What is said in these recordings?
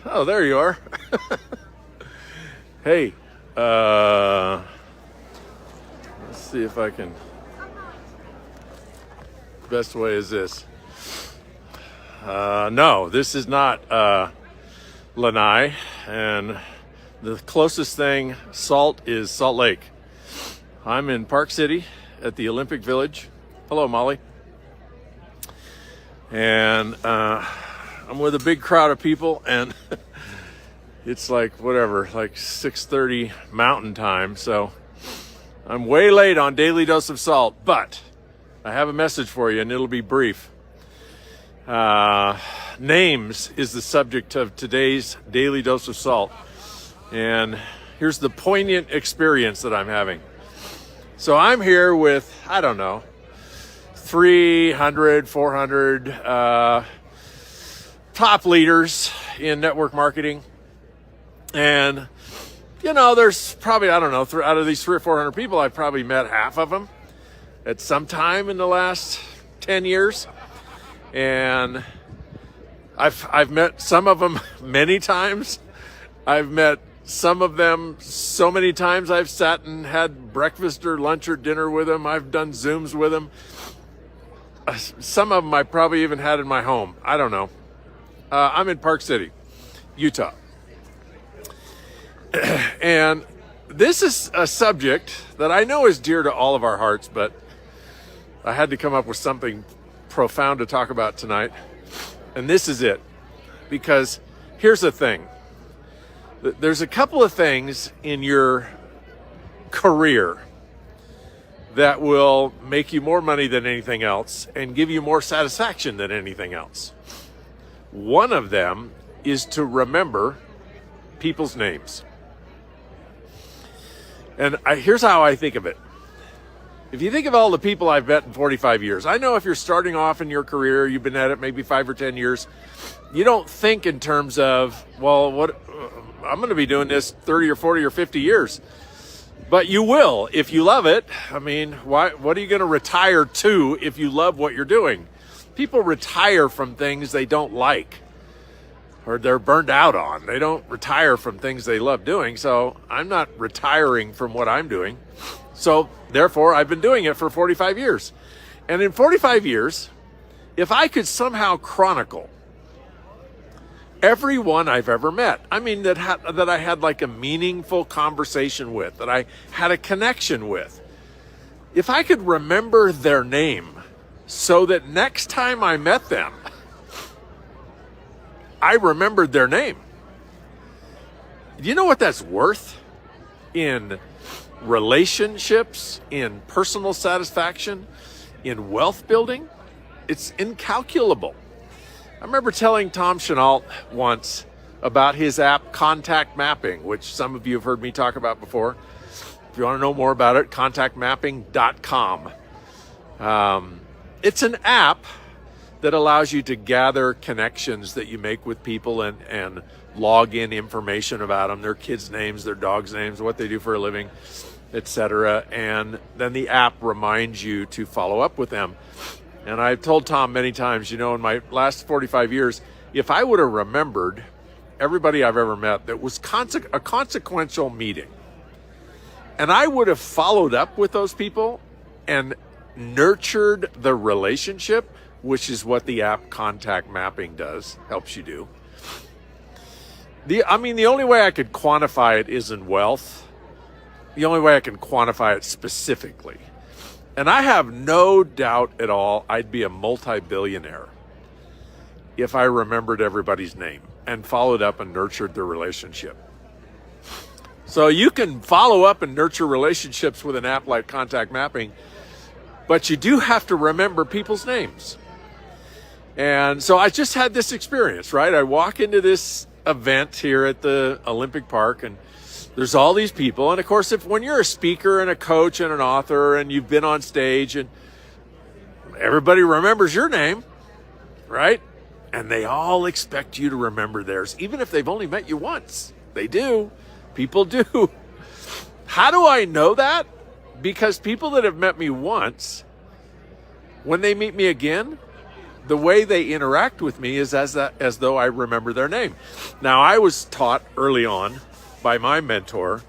Oh, there you are. Hey, let's see if I can. Best way is this. No, this is not Lanai, and the closest thing salt is Salt Lake. I'm in Park City at the Olympic Village. Hello, Molly. And I'm with a big crowd of people, and it's like whatever, like 6:30 Mountain Time. So I'm way late on Daily Dose of Salt, but I have a message for you, and it'll be brief. Names is the subject of today's Daily Dose of Salt. And here's the poignant experience that I'm having. So I'm here with, I don't know, 300, 400 top leaders in network marketing. And, you know, there's probably, I don't know, out of these 300 or 400 people, I've probably met half of them at some time in the last 10 years. And I've met some of them many times. I've met some of them so many times I've sat and had breakfast or lunch or dinner with them. I've done Zooms with them. Some of them I probably even had in my home. I don't know. I'm in Park City, Utah. And this is a subject that I know is dear to all of our hearts, but I had to come up with something profound to talk about tonight. And this is it. Because here's the thing. There's a couple of things in your career that will make you more money than anything else and give you more satisfaction than anything else. One of them is to remember people's names. And here's how I think of it. If you think of all the people I've met in 45 years, I know if you're starting off in your career, you've been at it maybe 5 or 10 years, you don't think in terms of, well, what I'm going to be doing this 30 or 40 or 50 years. But you will if you love it. I mean, what are you going to retire to if you love what you're doing? People retire from things they don't like or they're burned out on. They don't retire from things they love doing. So I'm not retiring from what I'm doing. So therefore, I've been doing it for 45 years. And in 45 years, if I could somehow chronicle everyone I've ever met, I mean, that I had like a meaningful conversation with, that I had a connection with, if I could remember their name so that next time I met them, I remembered their name. Do you know what that's worth in relationships, in personal satisfaction, in wealth building? It's incalculable. I remember telling Tom Chenault once about his app Contact Mapping, which some of you have heard me talk about before. If you want to know more about it, contactmapping.com. It's an app that allows you to gather connections that you make with people and log in information about them, their kids' names, their dogs' names, what they do for a living, etc. And then the app reminds you to follow up with them. And I've told Tom many times, you know, in my last 45 years, if I would have remembered everybody I've ever met that was a consequential meeting, and I would have followed up with those people and nurtured the relationship, which is what the app Contact Mapping does, helps you do. The only way I could quantify it is in wealth. The only way I can quantify it specifically. And I have no doubt at all I'd be a multi-billionaire if I remembered everybody's name and followed up and nurtured the relationship. So you can follow up and nurture relationships with an app like Contact Mapping, but you do have to remember people's names. And so I just had this experience, right? I walk into this event here at the Olympic Park, and there's all these people. And of course, when you're a speaker and a coach and an author and you've been on stage and everybody remembers your name, right? And they all expect you to remember theirs, even if they've only met you once. They do. People do. How do I know that? Because people that have met me once, when they meet me again, the way they interact with me is as though I remember their name. Now, I was taught early on by my mentor,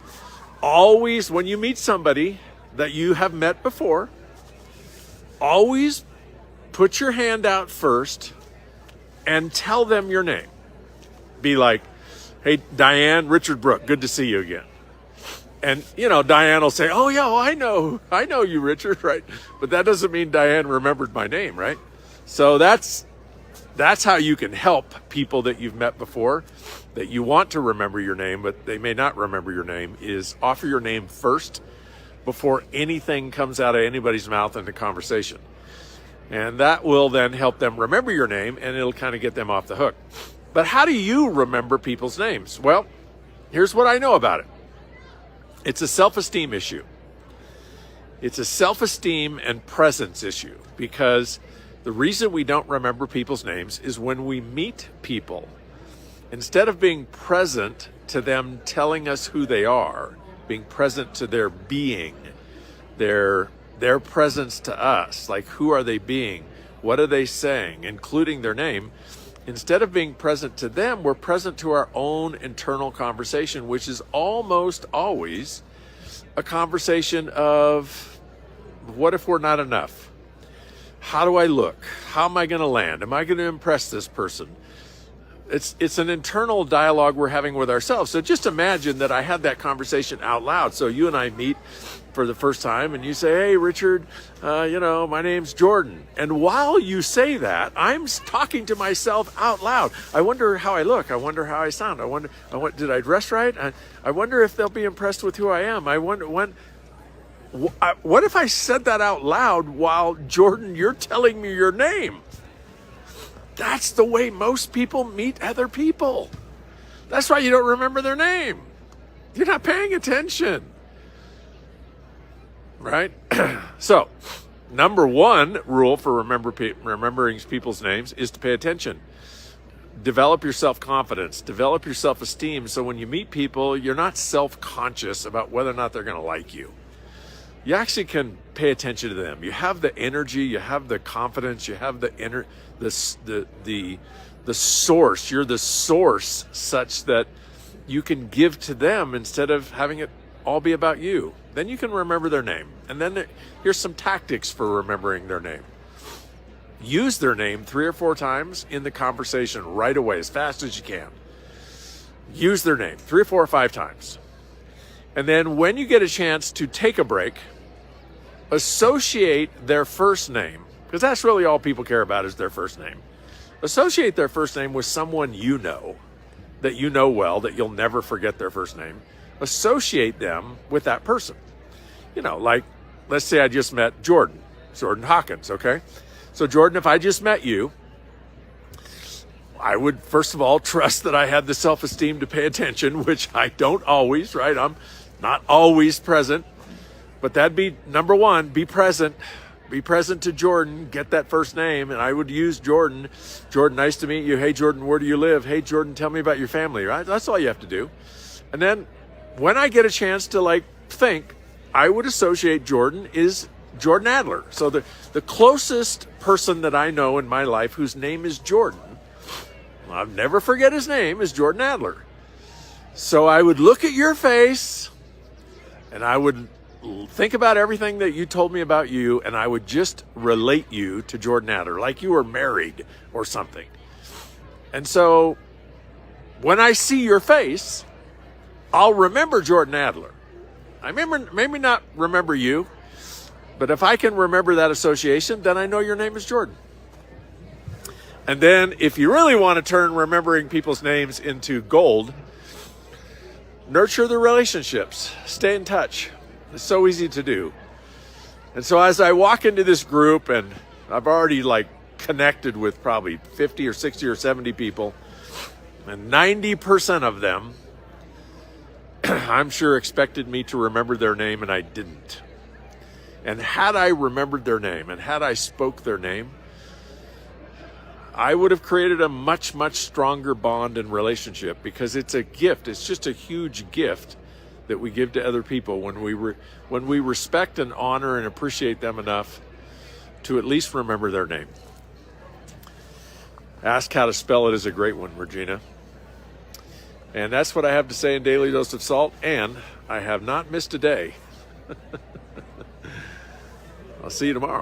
always when you meet somebody that you have met before, always put your hand out first and tell them your name. Be like, hey, Diane, Richard Brooke, good to see you again. And, Diane will say, oh, yeah, well, I know you, Richard, right? But that doesn't mean Diane remembered my name, right? So that's how you can help people that you've met before, that you want to remember your name, but they may not remember your name, is offer your name first before anything comes out of anybody's mouth in the conversation. And that will then help them remember your name, and it'll kind of get them off the hook. But how do you remember people's names? Well, here's what I know about it. It's a self-esteem issue. It's a self-esteem and presence issue, because the reason we don't remember people's names is when we meet people, instead of being present to them telling us who they are, being present to their being, their presence to us, like who are they being, what are they saying, including their name. Instead of being present to them, we're present to our own internal conversation, which is almost always a conversation of, what if we're not enough? How do I look? How am I going to land? Am I going to impress this person? It's an internal dialogue we're having with ourselves. So just imagine that I had that conversation out loud. So you and I meet for the first time and you say, hey, Richard, my name's Jordan. And while you say that, I'm talking to myself out loud. I wonder how I look. I wonder how I sound. Did I dress right? I wonder if they'll be impressed with who I am. I wonder what if I said that out loud while, Jordan, you're telling me your name? That's the way most people meet other people. That's why you don't remember their name. You're not paying attention. Right? So, number one rule for remembering people's names is to pay attention. Develop your self-confidence. Develop your self-esteem, so when you meet people, you're not self-conscious about whether or not they're going to like you. You actually can pay attention to them. You have the energy, you have the confidence, you have the source. You're the source such that you can give to them instead of having it all be about you. Then you can remember their name. And then here's some tactics for remembering their name. Use their name 3 or 4 times in the conversation right away, as fast as you can. Use their name 3 or 4 or 5 times. And then when you get a chance to take a break, associate their first name, because that's really all people care about is their first name. Associate their first name with someone that you know well, that you'll never forget their first name. Associate them with that person. Like, let's say I just met Jordan Hawkins, okay? So Jordan, if I just met you, I would, first of all, trust that I had the self-esteem to pay attention, which I don't always, right? I'm not always present. But that'd be number one, be present. Be present to Jordan, get that first name, and I would use Jordan. Jordan, nice to meet you. Hey, Jordan, where do you live? Hey, Jordan, tell me about your family, right? That's all you have to do. And then when I get a chance to think, I would associate Jordan is Jordan Adler. So the closest person that I know in my life whose name is Jordan, I'll never forget his name, is Jordan Adler. So I would look at your face and I would think about everything that you told me about you, and I would just relate you to Jordan Adler, like you were married or something. And so when I see your face, I'll remember Jordan Adler. I maybe not remember you, but if I can remember that association, then I know your name is Jordan. And then if you really want to turn remembering people's names into gold, nurture the relationships. Stay in touch. It's so easy to do. And so as I walk into this group, and I've already connected with probably 50 or 60 or 70 people, and 90% of them, I'm sure, expected me to remember their name, and I didn't. And had I remembered their name, and had I spoke their name, I would have created a much, much stronger bond and relationship, because it's a gift. It's just a huge gift that we give to other people when we respect and honor and appreciate them enough to at least remember their name. Ask How to Spell It is a great one, Regina. And that's what I have to say in Daily Dose of Salt, and I have not missed a day. I'll see you tomorrow.